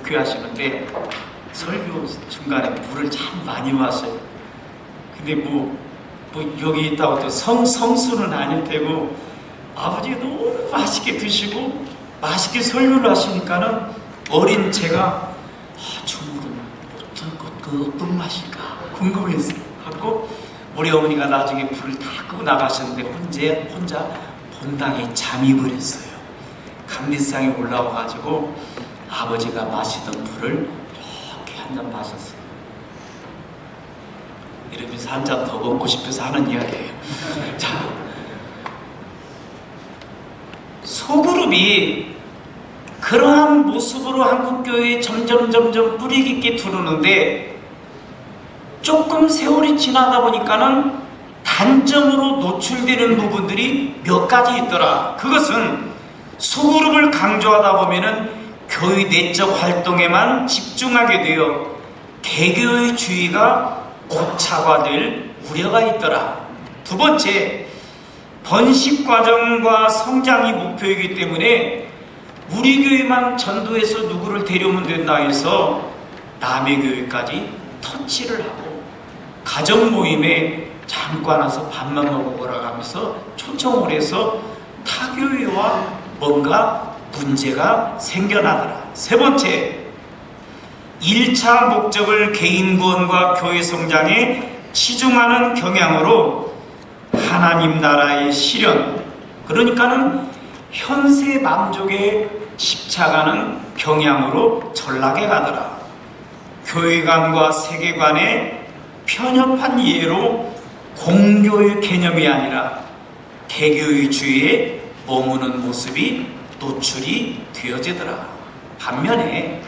목회하시는데 설교 중간에 물을 참 많이 마셔요. 근데 뭐 여기 있다고 또 성수는 아닐 테고 아버지가 너무 맛있게 드시고 맛있게 설교를 하시니까는 어린 제가 저 물은 어떤 맛일까 궁금했어요. 갖고 우리 어머니가 나중에 불을 다 끄고 나가셨는데 혼자 본당에 잠입을 했어요. 감리상에 올라와가지고 아버지가 마시던 물을 이렇게 한 잔 마셨어요. 이러면서 한 잔 더 먹고 싶어서 하는 이야기예요. 자, 소그룹이 그러한 모습으로 한국교회에 점점 뿌리 깊게 들어오는데 조금 세월이 지나다 보니까는 단점으로 노출되는 부분들이 몇 가지 있더라. 그것은 소그룹을 강조하다 보면은 교회 내적 활동에만 집중하게 되어 개교의주의가 고착화될 우려가 있더라. 두 번째, 번식 과정과 성장이 목표이기 때문에 우리 교회만 전도해서 누구를 데려오면 된다 해서 남의 교회까지 터치를 하고 가정 모임에 잠깐 와서 밥만 먹어보라고 하면서 초청을 해서 타교회와 뭔가 문제가 생겨나더라. 세 번째, 1차 목적을 개인 구원과 교회 성장에 치중하는 경향으로 하나님 나라의 실현, 그러니까는 현세 만족에 집착하는 경향으로 전락해 가더라. 교회관과 세계관의 편협한 이해로 공교의 개념이 아니라 개교의주의에 머무는 모습이 노출이 되어지더라. 반면에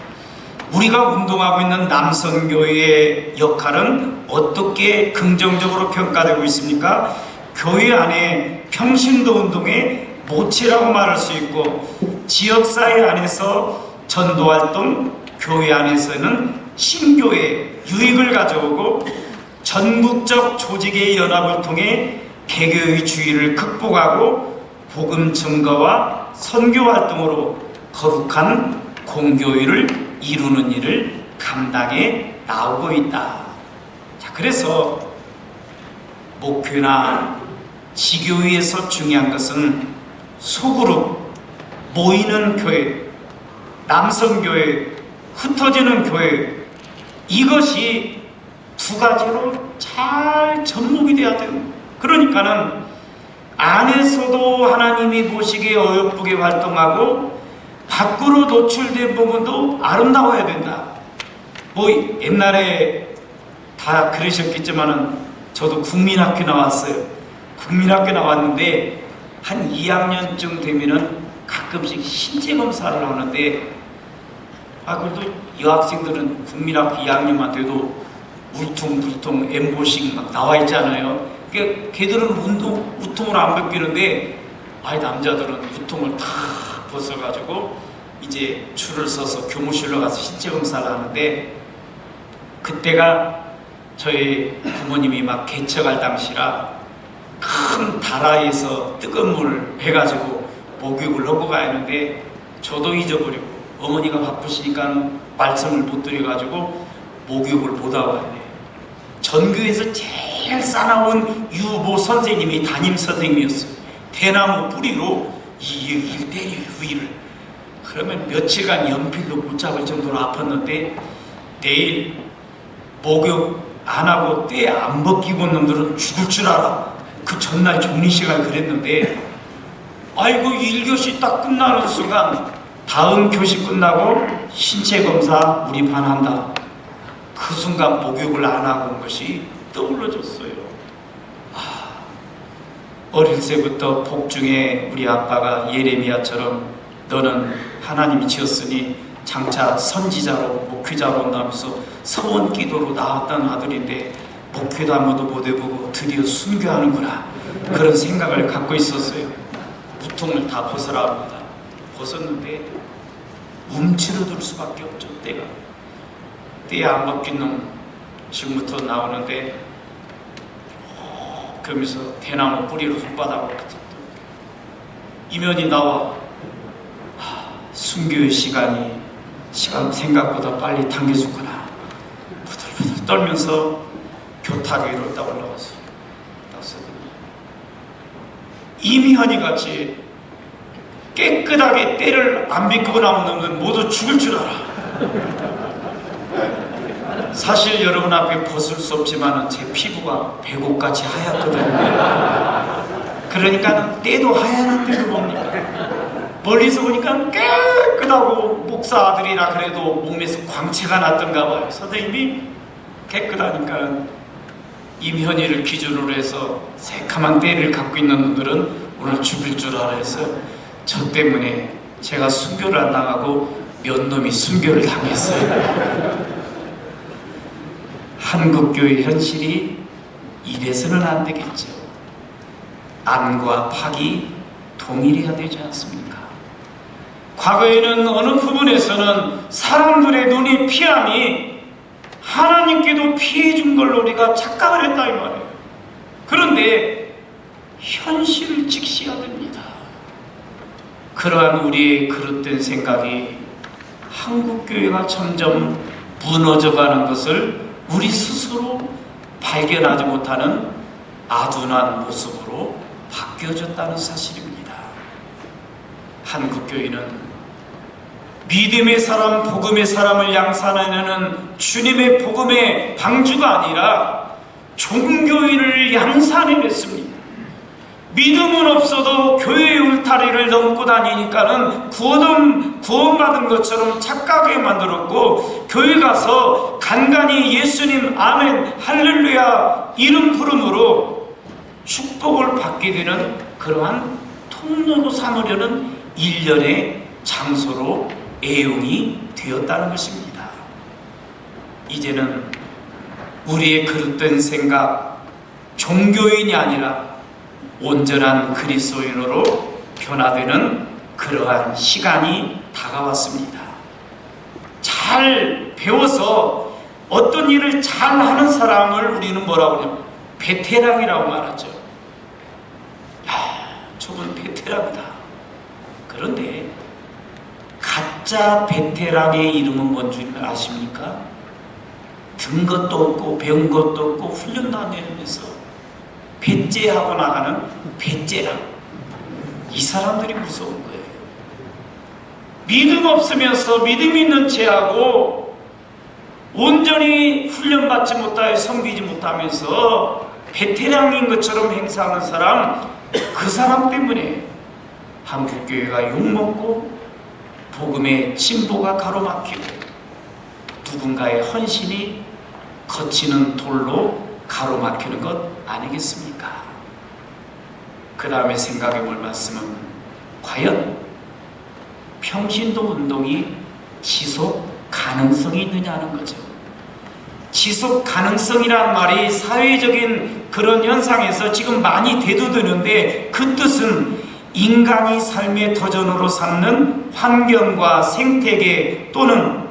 우리가 운동하고 있는 남성교회의 역할은 어떻게 긍정적으로 평가되고 있습니까? 교회 안에 평신도 운동의 모체라고 말할 수 있고, 지역사회 안에서 전도활동, 교회 안에서는 신교회 유익을 가져오고, 전국적 조직의 연합을 통해 개교의주의를 극복하고 복음 증거와 선교 활동으로 거룩한 공교회를 이루는 일을 감당해 나오고 있다. 자, 그래서 목회나 지교회에서 중요한 것은 소그룹, 모이는 교회, 남성교회, 흩어지는 교회, 이것이 두 가지로 잘 접목이 돼야 돼요. 그러니까는 안에서도 하나님이 보시기에 어여쁘게 활동하고 밖으로 노출된 부분도 아름다워야 된다. 뭐 옛날에 다 그러셨겠지만은 저도 국민학교 나왔어요. 국민학교 나왔는데 한 2학년쯤 되면은 가끔씩 신체 검사를 하는데, 그래도 여학생들은 국민학교 2학년만 돼도 울퉁불퉁 엠보싱 막 나와 있잖아요. 그러니까 걔들은 우통을 안 벗기는데, 남자들은 우통을 다 벗어가지고 이제 줄을 서서 교무실로 가서 신체 검사를 하는데, 그때가 저희 부모님이 막 개척할 당시라 큰 다라에서 뜨거운 물 해가지고 목욕을 하고 가야 하는데, 저도 잊어버리고 어머니가 바쁘시니까 말씀을 못 드려가지고 목욕을 못 하고 왔네. 전교에서 제일 싸나운 유모 선생님이 담임 선생님이었어요. 대나무 뿌리로 일 때려요, 위를. 그러면 며칠간 연필로 못 잡을 정도로 아팠는데, 내일 목욕 안 하고 때 안 벗기고 온 놈들은 죽을 줄 알아. 그 전날 종리시간 그랬는데, 1교시 딱 끝나는 순간 다음 교시 끝나고 신체 검사 우리 반 한다. 그 순간 목욕을 안 하고 온 것이 떠올라졌어요. 어릴 때부터 복중에 우리 아빠가 예레미야처럼 너는 하나님이 지었으니 장차 선지자로 목회자로 온다면서 서원 기도로 나왔던 아들인데 목회도 한 번도 못 해보고 드디어 순교하는구나, 그런 생각을 갖고 있었어요. 우통을 다 벗으라 합니다. 벗었는데 움츠러들 수밖에 없죠. 때에 안 벗긴 놈 지금부터 나오는데, 그러면서 대나무 뿌리로 손바닥을 이면이 나와. 순교의 시간이 시간 생각보다 빨리 당겨주구나. 부들부들 떨면서 교탁 위로 딱 올라갔어요. 딱 서더니 임현이 같이 깨끗하게 때를 안 비끄고 남은 놈들은 모두 죽을 줄 알아. 사실 여러분 앞에 벗을 수 없지만 제 피부가 배곡같이 하얗거든요. 그러니까 때도 하얀 때도 뭡니까? 멀리서 보니까 깨끗하고 목사 아들이라 그래도 몸에서 광채가 났던가 봐요. 선생님이 깨끗하니까 임현이를 기준으로 해서 새카만 때를 갖고 있는 놈들은 오늘 죽을 줄 알아 해서 저 때문에 제가 순교를 안 당하고 몇 놈이 순교를 당했어요. 한국교회 현실이 이래서는 안 되겠죠. 안과 박이 동일해야 되지 않습니까? 과거에는 어느 부분에서는 사람들의 눈이 피함이 하나님께도 피해 준 걸로 우리가 착각을 했다 이 말이에요. 그런데 현실을 직시해야 됩니다. 그러한 우리의 그릇된 생각이 한국교회가 점점 무너져가는 것을 우리 스스로 발견하지 못하는 아둔한 모습으로 바뀌어졌다는 사실입니다. 한국교회는 믿음의 사람, 복음의 사람을 양산하는 주님의 복음의 방주가 아니라 종교인을 양산해냈습니다. 믿음은 없어도 교회의 울타리를 넘고 다니니까는 구원받은 것처럼 착각하게 만들었고, 교회 가서 간간히 예수님 아멘 할렐루야 이름 부름으로 축복을 받게 되는 그러한 통로로 삼으려는 일련의 장소로 애용이 되었다는 것입니다. 이제는 우리의 그릇된 생각, 종교인이 아니라 온전한 그리스도인으로 변화되는 그러한 시간이 다가왔습니다. 잘 배워서 어떤 일을 잘 하는 사람을 우리는 뭐라고 하냐면 베테랑이라고 말하죠. 야, 저분 베테랑이다. 그런데 가짜 베테랑의 이름은 뭔지 아십니까? 든 것도 없고 배운 것도 없고 훈련도 안 되면서 배째하고 나가는 배째랑, 이 사람들이 무서운 거예요. 믿음 없으면서 믿음 있는 채하고 온전히 훈련받지 못하여 섬기지 못하면서 베테랑인 것처럼 행사하는 사람, 그 사람 때문에 한국교회가 욕먹고 복음의 진보가 가로막히고 누군가의 헌신이 거치는 돌로 가로막히는 것 아니겠습니까? 그 다음에 생각해 볼 말씀은 과연 평신도 운동이 지속 가능성이 있느냐는 거죠. 지속 가능성이란 말이 사회적인 그런 현상에서 지금 많이 대두되는데, 그 뜻은 인간이 삶의 터전으로 삼는 환경과 생태계 또는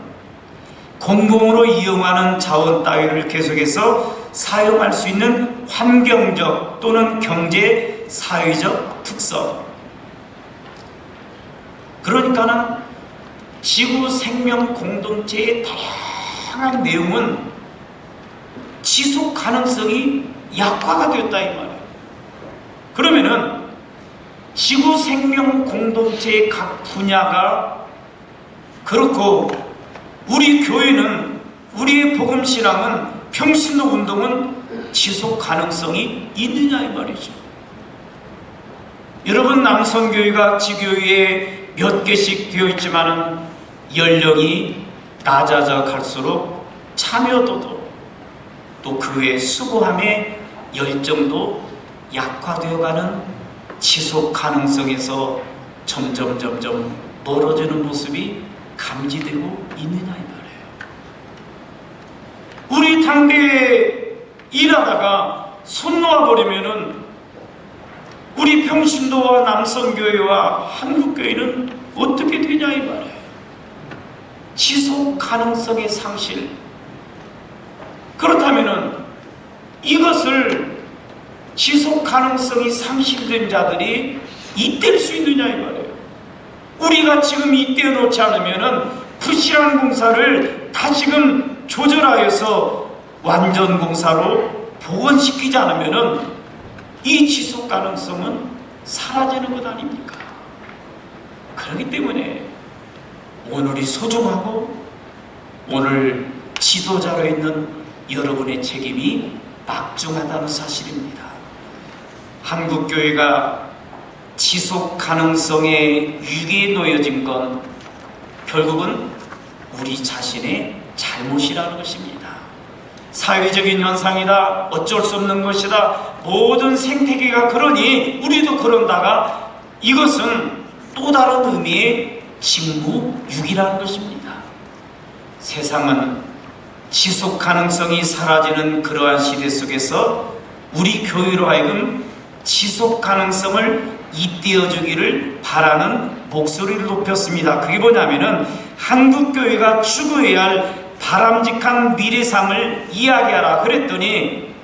공공으로 이용하는 자원 따위를 계속해서 사용할 수 있는 환경적 또는 경제 사회적 특성. 그러니까는 지구 생명 공동체의 다양한 내용은 지속 가능성이 약화가 되었다 이 말이에요. 그러면은 지구 생명 공동체의 각 분야가 그렇고, 우리 교회는, 우리의 복음 신앙은, 평신도 운동은 지속 가능성이 있느냐 이 말이죠. 여러분, 남성교회가 지교회에 몇 개씩 되어 있지만은 연령이 낮아져 갈수록 참여도도 또 그의 수고함의 열정도 약화되어가는 지속 가능성에서 점점 멀어지는 모습이 감지되고 있느냐 이 말이에요. 우리 당대에 일하다가 손 놓아버리면은 우리 평신도와 남성교회와 한국교회는 어떻게 되냐 이 말이에요. 지속 가능성의 상실. 그렇다면은 이것을 지속 가능성이 상실된 자들이 잇댈 수 있느냐 이 말이에요. 우리가 지금 잇대어 놓지 않으면은 그 신앙공사를 다시금 조절하여서 완전 공사로 복원시키지 않으면은 이 지속 가능성은 사라지는 것 아닙니까? 그렇기 때문에 오늘이 소중하고 오늘 지도자로 있는 여러분의 책임이 막중하다는 사실입니다. 한국교회가 지속 가능성의 위기에 놓여진 건 결국은 우리 자신의 잘못이라는 것입니다. 사회적인 현상이다, 어쩔 수 없는 것이다, 모든 생태계가 그러니 우리도 그런다가 이것은 또 다른 의미의 직무유기라는 것입니다. 세상은 지속 가능성이 사라지는 그러한 시대 속에서 우리 교회로 하여금 지속 가능성을 잇대어주기를 바라는 목소리를 높였습니다. 그게 뭐냐면은 한국교회가 추구해야 할 바람직한 미래상을 이야기하라 그랬더니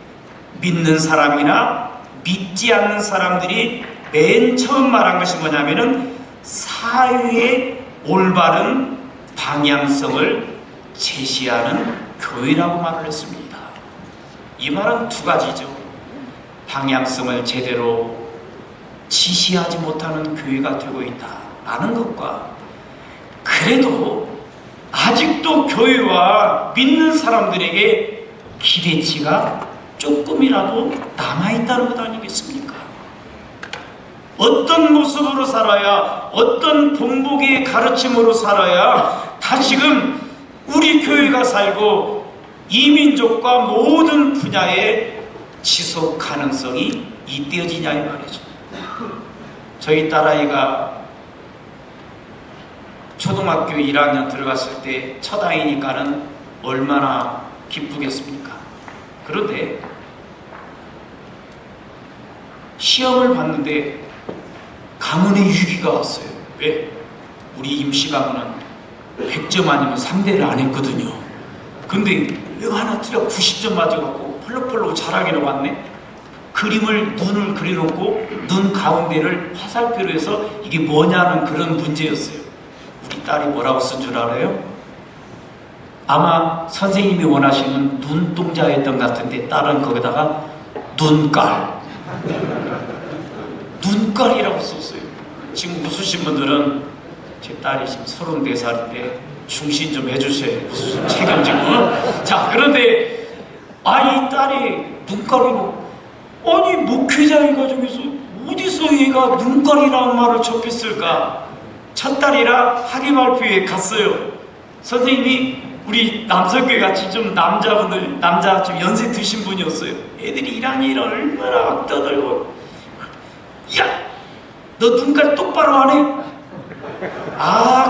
믿는 사람이나 믿지 않는 사람들이 맨 처음 말한 것이 뭐냐면은 사회의 올바른 방향성을 제시하는 교회라고 말을 했습니다. 이 말은 두 가지죠. 방향성을 제대로 지시하지 못하는 교회가 되고 있다라는 것과 그래도 아직도 교회와 믿는 사람들에게 기대치가 조금이라도 남아있다는 것 아니겠습니까? 어떤 모습으로 살아야, 어떤 본보기의 가르침으로 살아야 다시금 우리 교회가 살고 이 민족과 모든 분야의 지속 가능성이 잇대어지냐 이 말이죠. 저희 딸아이가 초등학교 1학년 들어갔을 때 첫 아이니까는 얼마나 기쁘겠습니까? 그런데 시험을 봤는데 가문의 위기가 왔어요. 왜? 우리 임시 가문은 100점 아니면 상대를 안 했거든요. 근데 이거 하나 틀려 90점 맞아갖고 펄럭펄럭 잘하기는 왔네. 그림을 눈을 그려놓고 눈 가운데를 화살표로 해서 이게 뭐냐는 그런 문제였어요. 우리 딸이 뭐라고 쓴 줄 알아요? 아마 선생님이 원하시는 눈동자였던 것 같은데 딸은 거기다가 눈깔 눈깔이라고 썼어요. 지금 웃으신 분들은 제 딸이 지금 34살인데 중신 좀 해주세요. 무슨 책임지고. 자, 그런데 이 딸이 눈깔이고 아니 목회자의 가정에서 어디서 얘가 눈깔이라는 말을 접했을까? 첫 딸이라 학위 발표회 갔어요. 선생님이 우리 남성교회 같이 좀 남자 좀 연세 드신 분이었어요. 애들이 1학년이라 얼마나 막 떠들고 야! 너 눈깔 똑바로 안 해?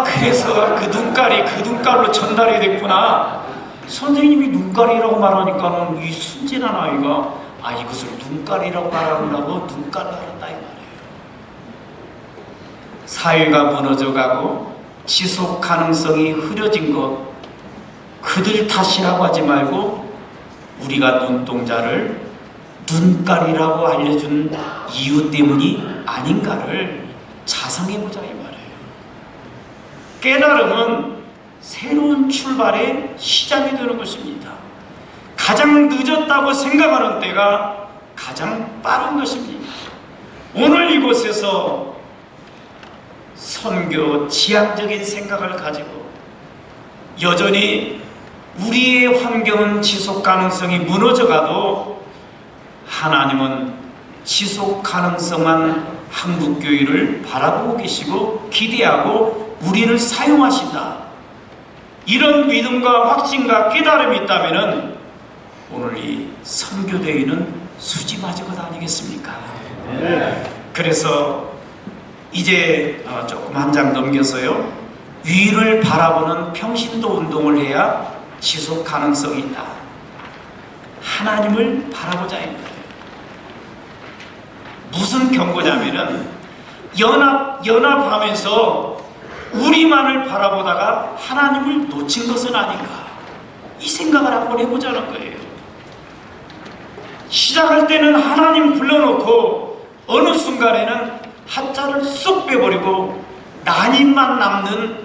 그래서 그 눈깔로 전달이 됐구나. 선생님이 눈깔이라고 말하니까는 이 순진한 아이가 이것을 눈깔이라고 말하고 눈깔을 알았다 이 말이에요. 사회가 무너져가고 지속 가능성이 흐려진 것 그들 탓이라고 하지 말고 우리가 눈동자를 눈깔이라고 알려준 이유 때문이 아닌가를 자성해보자 이 말이에요. 깨달음은 새로운 출발의 시작이 되는 것입니다. 가장 늦었다고 생각하는 때가 가장 빠른 것입니다. 오늘 이곳에서 선교 지향적인 생각을 가지고 여전히 우리의 환경은 지속 가능성이 무너져가도 하나님은 지속 가능성한 한국교회를 바라보고 계시고 기대하고 우리를 사용하신다. 이런 믿음과 확신과 깨달음이 있다면 오늘 이 선교대회는 수지맞은 것 아니겠습니까? 그래서 이제 조금 한 장 넘겨서요. 위를 바라보는 평신도 운동을 해야 지속 가능성이 있다. 하나님을 바라보자 이 거예요. 무슨 경고냐면은 연합하면서 우리만을 바라보다가 하나님을 놓친 것은 아닌가. 이 생각을 한번 해보자는 거예요. 시작할 때는 하나님 불러놓고 어느 순간에는 한자를 쏙 빼버리고 나님만 남는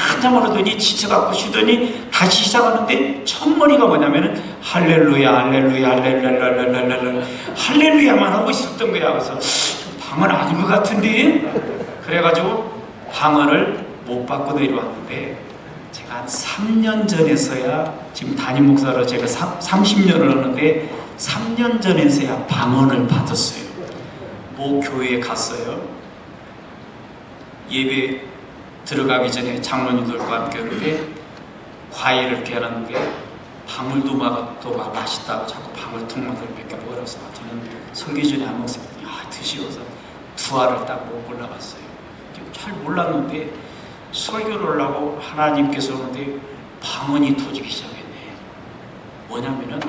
한참을 하더니 지쳐갖고 쉬더니 다시 시작하는데 첫머리가 뭐냐면은 할렐루야 할렐루야 할렐루야 할렐루야 할렐루야만 하고 있었던 거야. 그래서 방언 아닌 것 같은데, 그래가지고 방언을 못 받고 내려왔는데, 제가 한 3년 전에서야, 지금 담임 목사로 제가 30년을 하는데 3년 전에서야 방언을 받았어요. 모 교회에 갔어요. 예배 들어가기 전에 장로님들과 함께 하는데 과일을 이렇게 하는데 방울토마토가 맛있다고 자꾸 방울토마토를 몇 개 먹으라서 저는 설교 전에 안 먹었어요. 드시고서 두 알을 딱 먹고 올라갔어요. 잘 몰랐는데 설교를 하려고 하나님께서 오는데 방언이 터지기 시작했네. 뭐냐면은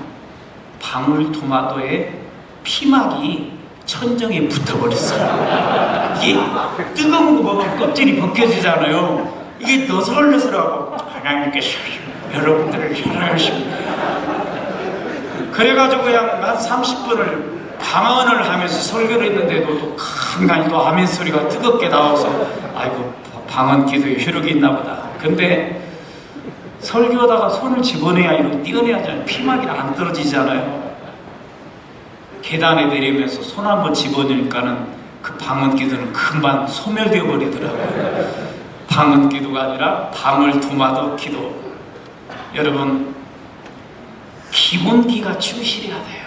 방울토마토의 피막이 천정에 붙어버렸어요. 이게 뜨거운 거 먹으면 껍질이 벗겨지잖아요. 이게 너슬너슬하고 하나님께서 여러분들을 사랑하십니다. 그래가지고 그냥 한 30분을 방언을 하면서 설교를 했는데도 또 간간히 또 아멘 소리가 뜨겁게 나와서 아이고 방언 기도에 효력이 있나 보다. 근데 설교하다가 손을 집어내야 이렇게 띄어내야잖아요. 피막이 안 떨어지잖아요. 계단에 내리면서 손 한번 집어넣으니까는 그 방언 기도는 금방 소멸되어 버리더라고요. 방언 기도가 아니라 방울토마토 기도. 여러분, 기본기가 충실해야 돼요.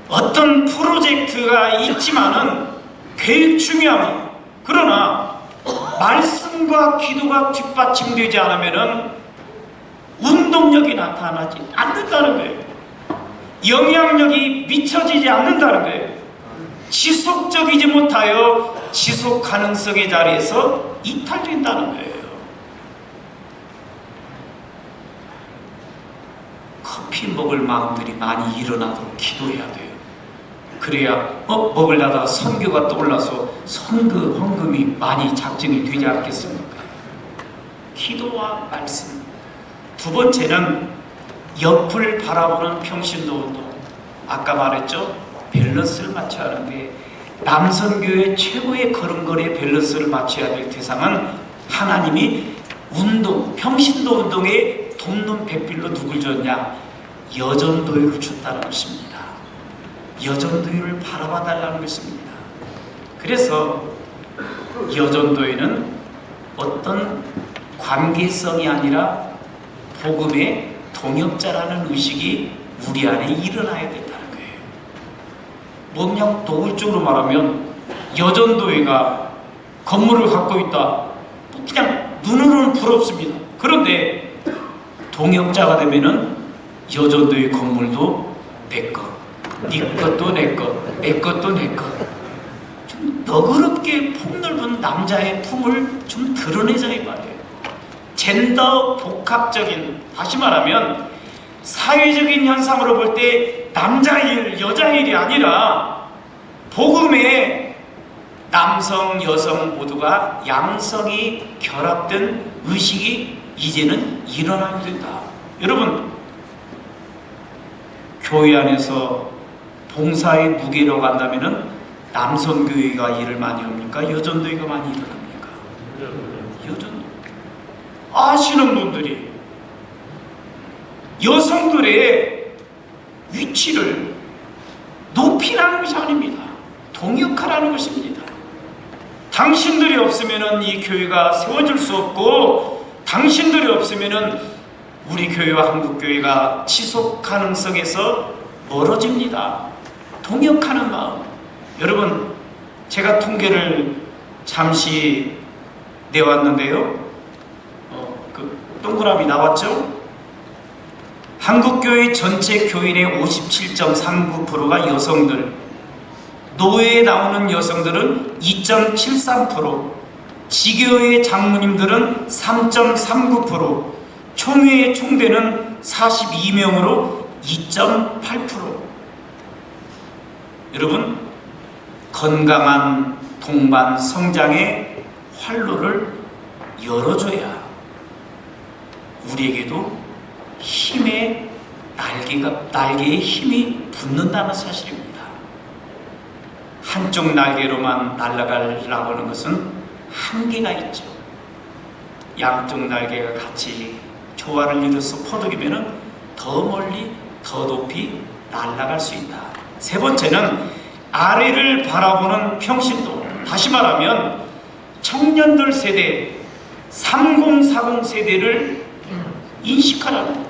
어떤 프로젝트가 있지만은 계획 중요합니다. 그러나 말씀과 기도가 뒷받침되지 않으면은 운동력이 나타나지 않는다는 거예요. 영향력이 미쳐지지 않는다는 거예요. 지속적이지 못하여 지속 가능성의 자리에서 이탈된다는 거예요. 커피 먹을 마음들이 많이 일어나도록 기도해야 돼요. 그래야 먹으려다가 선교가 떠올라서 헌금이 많이 작정이 되지 않겠습니까? 기도와 말씀. 두 번째는 옆을 바라보는 평신도 운동. 아까 말했죠? 밸런스를 맞춰야 하는데 남선교회 최고의 걸음걸이의 밸런스를 맞춰야 될 대상은 하나님이 평신도 운동에 돕는 배필로 누굴 줬냐? 여전도율을 줬다는 것입니다. 여전도율을 바라봐 달라는 것입니다. 그래서 여전도율은 어떤 관계성이 아니라 복음의 동역자라는 의식이 우리 안에 일어나야 된다는 거예요. 뭐 그냥 노골적으로 말하면 여전도회가 건물을 갖고 있다. 그냥 눈으로는 부럽습니다. 그런데 동역자가 되면은 여전도의 건물도 내 것, 네 것도 내 것, 내 것도 내 것. 좀 너그럽게 폭넓은 남자의 품을 좀 드러내자 이 말이에요. 젠더 복합적인, 다시 말하면 사회적인 현상으로 볼 때 남자 일, 여자 일이 아니라 복음의 남성, 여성 모두가 양성이 결합된 의식이 이제는 일어나야 된다. 여러분, 교회 안에서 봉사의 무게로 간다면 남성교회가 일을 많이 합니까? 여전도회가 많이 일을 합니까? 여전도. 아시는 분들이 여성들의 위치를 높이라는 것이 아닙니다. 동역하라는 것입니다. 당신들이 없으면 이 교회가 세워질 수 없고, 당신들이 없으면 우리 교회와 한국교회가 지속 가능성에서 멀어집니다. 동역하는 마음. 여러분, 제가 통계를 잠시 내왔는데요. 동그라미 나왔죠? 한국교회 전체 교인의 57.39%가 여성들, 노회에 나오는 여성들은 2.73%, 지교회 장로님들은 3.39%, 총회의 총대는 42명으로 2.8%. 여러분, 건강한 동반 성장의 활로를 열어줘야 우리에게도 힘의 날개에 힘이 붙는다는 사실입니다. 한쪽 날개로만 날아가려고 하는 것은 한계가 있죠. 양쪽 날개가 같이 조화를 이루어서 퍼득이면 더 멀리 더 높이 날아갈 수 있다. 세 번째는 아래를 바라보는 평신도. 다시 말하면 청년들 세대, 3040 세대를 인식하라는 거예요.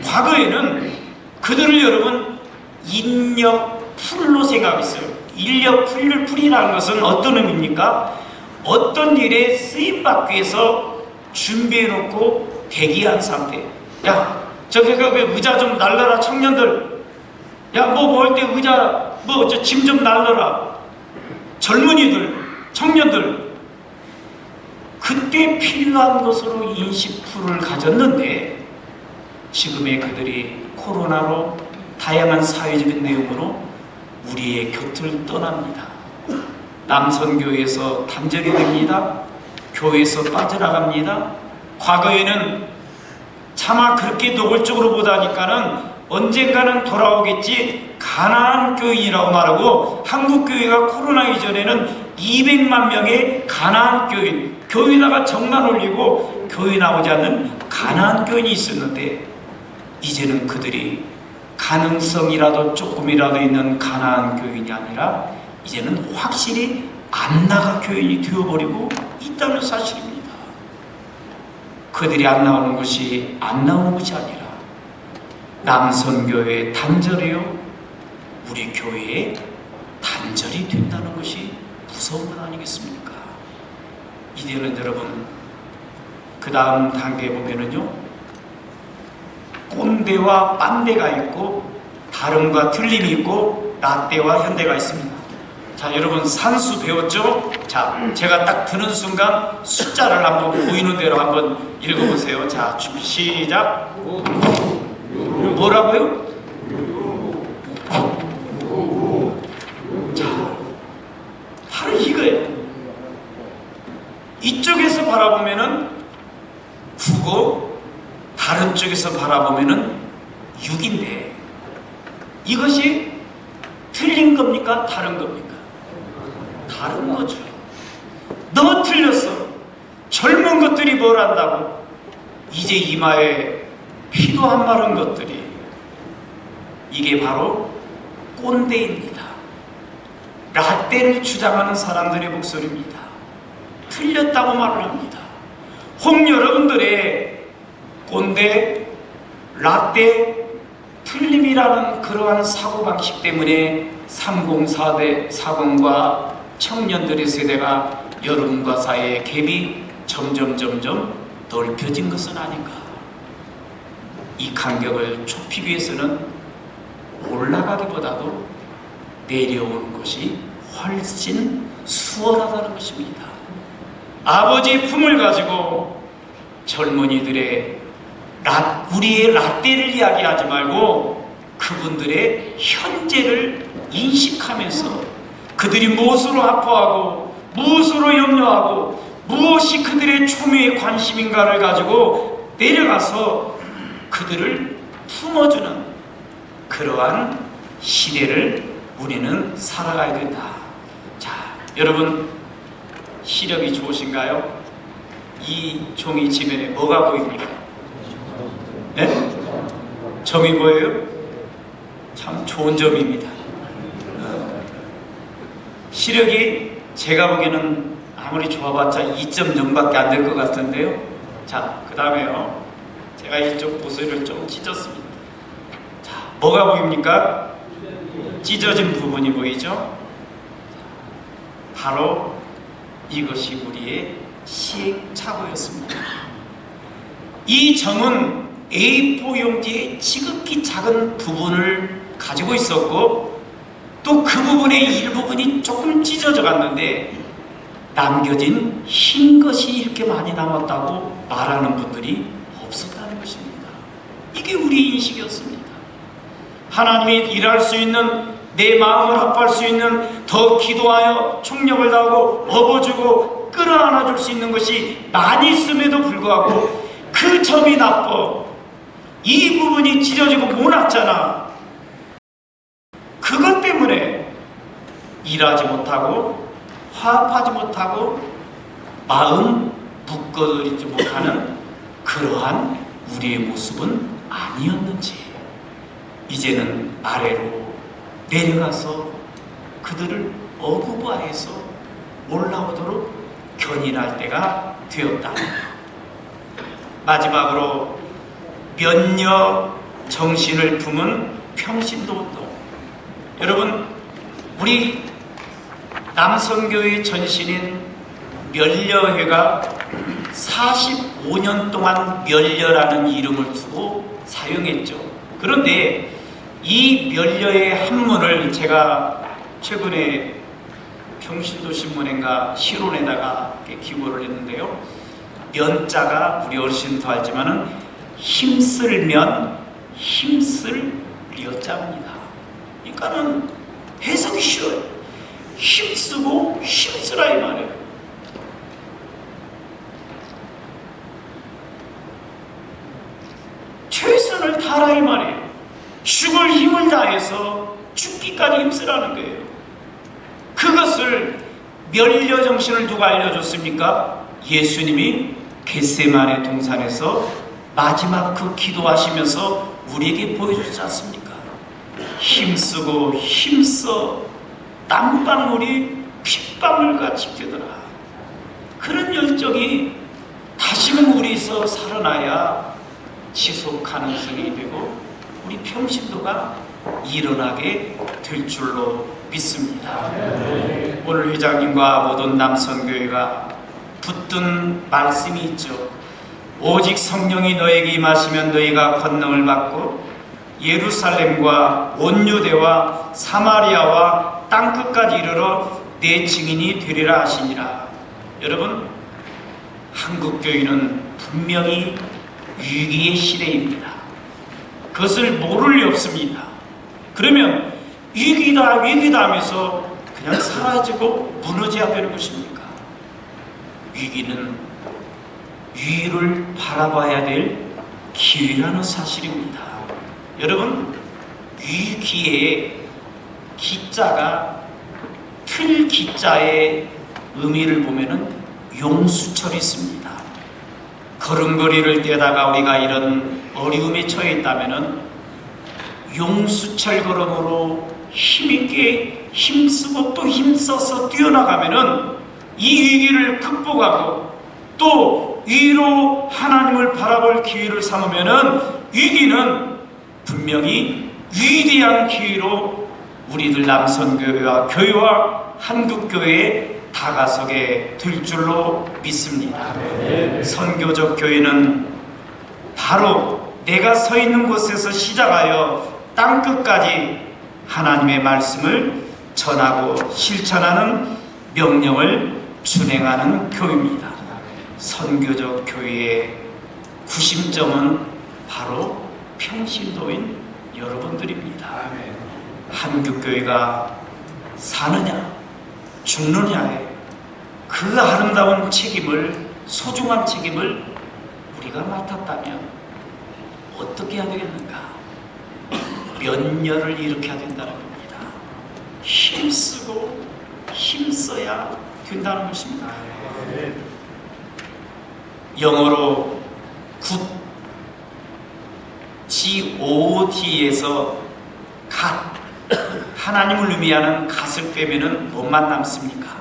과거에는 그들을 여러분 인력 풀로 생각했어요. 인력 풀이라는 것은 어떤 의미입니까? 어떤 일에 쓰임받기 위해서 준비해놓고 대기한 상태. 야, 저기 의자 좀 날라라 청년들. 야, 뭐 할 때 의자 저 짐 좀 날라라. 젊은이들, 청년들. 그때 필요한 것으로 인식풀을 가졌는데 지금의 그들이 코로나로 다양한 사회적인 내용으로 우리의 곁을 떠납니다. 남선교회에서 단절이 됩니다. 교회에서 빠져나갑니다. 과거에는 차마 그렇게 노골적으로 보다니까는 언젠가는 돌아오겠지 가나안 교인이라고 말하고, 한국교회가 코로나 이전에는 200만 명의 가나안 교인, 교회에다가 정만 올리고 교회 나오지 않는 가나안 교인이 있었는데, 이제는 그들이 가능성이라도 조금이라도 있는 가나안 교인이 아니라 이제는 확실히 안 나가 교인이 되어버리고 있다는 사실입니다. 그들이 안 나오는 것이 안 나오는 것이 아니라 남선교회의 단절이요, 우리 교회의 단절이 된다는 것이 무서운 것 아니겠습니까? 이제는 여러분, 그 다음 단계에 보면은요, 꼰대와 빤대가 있고 다름과 틀림이 있고 라떼와 현대가 있습니다. 자, 여러분 산수 배웠죠? 자, 제가 딱 드는 순간 숫자를 한번 보이는 대로 한번 읽어보세요. 자, 준비 시작. 뭐라고요? 자, 바로 이거예요. 이쪽에서 바라보면은 9고 다른 쪽에서 바라보면은 6인데 이것이 틀린 겁니까? 다른 겁니까? 다른 거죠. 너 틀렸어. 젊은 것들이 뭘 안다고? 이제 이마에 피도 안 마른 것들이. 이게 바로 꼰대입니다. 라떼를 주장하는 사람들의 목소리입니다. 틀렸다고 말을 합니다. 혹 여러분들의 꼰대, 라떼, 틀림이라는 그러한 사고방식 때문에 30, 40과 청년들의 세대가 여러분과 사이의 갭이 점점 넓혀진 것은 아닌가. 이 간격을 좁히기 위해서는 올라가기보다도 내려오는 것이 훨씬 수월하다는 것입니다. 아버지의 품을 가지고 젊은이들의 우리의 라떼를 이야기하지 말고 그분들의 현재를 인식하면서 그들이 무엇으로 아파하고 무엇으로 염려하고 무엇이 그들의 초미의 관심인가를 가지고 내려가서 그들을 품어주는 그러한 시대를 우리는 살아가야 된다. 자, 여러분 시력이 좋으신가요? 이 종이 지면에 뭐가 보입니까? 네? 점이 뭐예요? 참 좋은 점입니다. 시력이 제가 보기에는 아무리 좋아봤자 2.0밖에 안 될 것 같은데요. 자, 그 다음에요. 제가 이쪽 보스를 좀 찢었습니다. 자, 뭐가 보입니까? 찢어진 부분이 보이죠? 바로 이것이 우리의 시행착오였습니다. 이 점은 A4 용지의 지극히 작은 부분을 가지고 있었고 또 그 부분의 일부분이 조금 찢어져 갔는데 남겨진 흰 것이 이렇게 많이 남았다고 말하는 분들이 없었다는 것입니다. 이게 우리 인식이었습니다. 하나님이 일할 수 있는, 내 마음을 합할 수 있는, 더 기도하여 총력을 다하고 업어주고 끌어안아줄 수 있는 것이 많이 있음에도 불구하고 그 점이 나빠. 이 부분이 찢어지고 못 났잖아. 그것 때문에 일하지 못하고 화합하지 못하고 마음 묶어들이지 못하는 그러한 우리의 모습은 아니었는지 이제는 아래로 내려가서 그들을 어부바해서 올라오도록 견인할 때가 되었다. 마지막으로 면역 정신을 품은 평신도 운동. 여러분, 우리 남성교회 전신인 멸려회가 45년 동안 멸려라는 이름을 두고 사용했죠. 그런데 이 멸려의 한문을 제가 최근에 평신도 신문인가 실론에다가 기고를 했는데요. 면자가 우리 어르신도 알지만은 힘쓸면 힘쓸 려자입니다. 그러니까는 해석이 쉬워요. 힘쓰고 힘쓰라 이 말이에요. 최선을 다하라 이 말이에요. 죽을 힘을 다해서 죽기까지 힘쓰라는 거예요. 그것을 멸려 정신을 누가 알려줬습니까? 예수님이 겟세마네 동산에서 마지막 그 기도하시면서 우리에게 보여주지 않습니까? 힘쓰고 힘써 땀방울이 핏방울같이 되더라. 그런 열정이 다시금 우리에서 살아나야 지속 가능성이 되고 우리 평신도가 일어나게 될 줄로 믿습니다. 오늘 회장님과 모든 남성교회가 붙든 말씀이 있죠. 오직 성령이 너에게 임하시면 너희가 권능을 받고 예루살렘과 온 유대와 사마리아와 땅끝까지 이르러 내 증인이 되리라 하시니라. 여러분, 한국교회는 분명히 위기의 시대입니다. 그것을 모를 리 없습니다. 그러면 위기다 하면서 그냥 사라지고 무너져야 되는 것입니까? 위기는 위를 바라봐야 될 기회라는 사실입니다. 여러분, 위기에 기자가 틀 기자의 의미를 보면은 용수철이 있습니다. 걸음걸이를 뛰다가 우리가 이런 어려움에 처해 있다면은 용수철 걸음으로 힘있게 힘쓰고 또 힘써서 뛰어나가면은 이 위기를 극복하고 또 위로 하나님을 바라볼 기회를 삼으면은 위기는 분명히 위대한 기회로 우리들 남선교회와 교회와 한국교회에 다가서게 될 줄로 믿습니다. 선교적 교회는 바로 내가 서 있는 곳에서 시작하여 땅끝까지 하나님의 말씀을 전하고 실천하는 명령을 준행하는 교회입니다. 선교적 교회의 구심점은 바로 평신도인 여러분들입니다. 한국교회가 사느냐 죽느냐의 그 아름다운 책임을, 소중한 책임을 우리가 맡았다면 어떻게 해야 되겠는가? 면녀를 일으켜야 된다는 겁니다. 힘쓰고 힘써야 된다는 것입니다. 영어로 GOD에서 갓, 하나님을 의미하는 갓을 빼면은 뭐만 남습니까?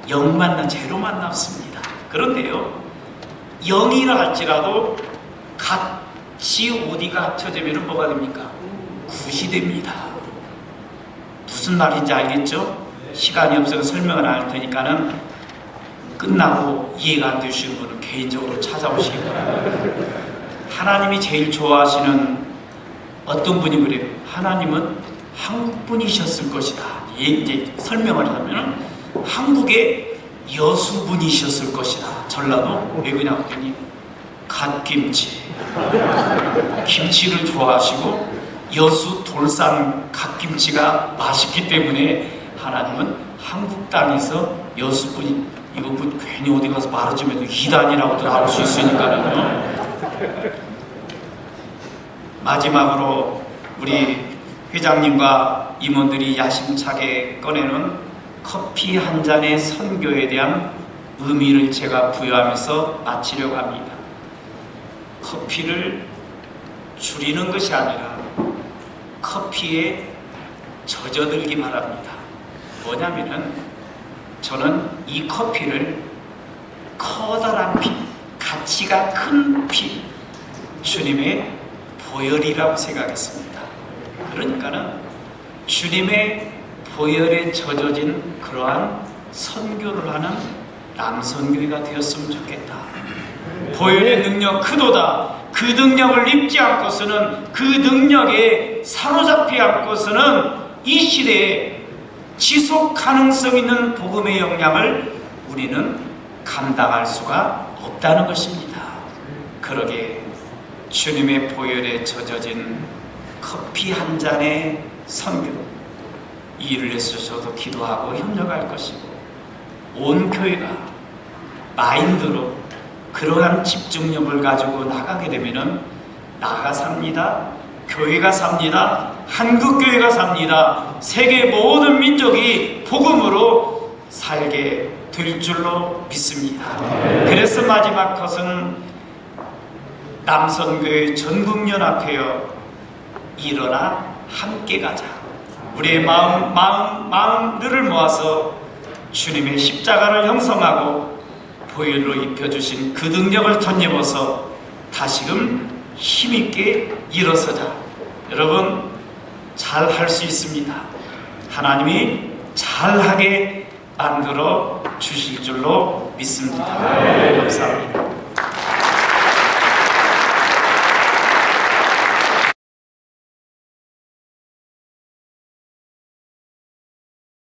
제로만 남습니다. 그런데요, 0이라 할지라도 갓, GOD가 합쳐지면 뭐가 됩니까? 굿이 됩니다. 무슨 말인지 알겠죠? 시간이 없어서 설명을 안 할 테니까는 끝나고 이해가 안 되시는 분은 개인적으로 찾아오시기 바랍니다. 하나님이 제일 좋아하시는 어떤 분이 그래요? 하나님은 한국 분이셨을 것이다. 이제 설명을 하면 한국의 여수분이셨을 것이다. 전라도 왜 그러냐 했더니 갓김치, 김치를 좋아하시고 여수 돌산 갓김치가 맛있기 때문에 하나님은 한국 땅에서 여수분이, 이거 뭐 괜히 어디 가서 말하자면 해도 이단이라고도 나올 수 있으니까요. 마지막으로 우리 회장님과 임원들이 야심차게 꺼내는 커피 한 잔의 선교에 대한 의미를 제가 부여하면서 마치려고 합니다. 커피를 줄이는 것이 아니라 커피에 젖어들기 바랍니다. 뭐냐면은 저는 이 커피를 커다란 피, 가치가 큰 피, 주님의 보혈이라고 생각했습니다. 그러니까는 주님의 보혈에 젖어진 그러한 선교를 하는 남선교회가 되었으면 좋겠다. 보혈의 능력 크도다. 그 능력을 입지 않고서는, 그 능력에 사로잡히 않고서는 이 시대에 지속 가능성 있는 복음의 역량을 우리는 감당할 수가 없다는 것입니다. 그러게 주님의 보혈에 젖어진 커피 한 잔의 선교, 이 일을 위해서 저도 기도하고 협력할 것이고, 온 교회가 마인드로 그러한 집중력을 가지고 나가게 되면은 나가 삽니다. 교회가 삽니다. 한국교회가 삽니다. 세계 모든 민족이 복음으로 살게 될 줄로 믿습니다. 그래서 마지막 것은 남선교회 전국연합회여 일어나 함께 가자. 우리의 마음들을 모아서 주님의 십자가를 형성하고 보혈로 입혀주신 그 능력을 덧입어서 다시금 힘있게 일어서자. 여러분, 잘할 수 있습니다. 하나님이 잘하게 만들어 주실 줄로 믿습니다. 감사합니다.